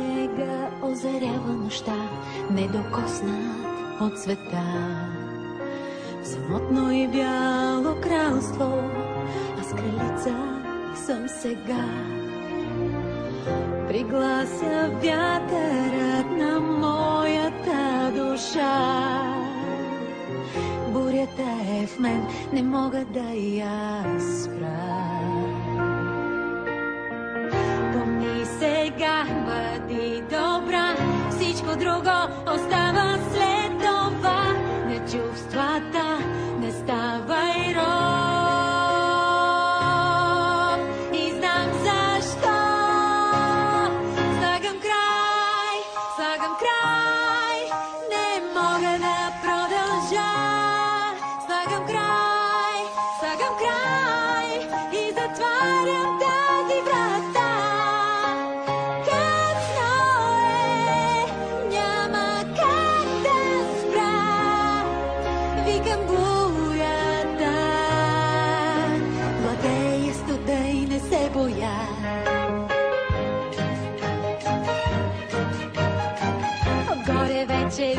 снега озарява нощта, недокоснат от света. В самотно и бяло кралство, аз кралица съм сега. Приглася вятърът на моята душа. Бурята е в мен, не мога да я спра. Помни сега, бъди добра, всичко друго остава след това. На чувствата не ставай роб. И знам защо. Слагам край, не мога да продължа. Слагам край и затварям тази врата. Късно е, няма как да спра. Викам бурята, владея студа и не се боя. Горе вече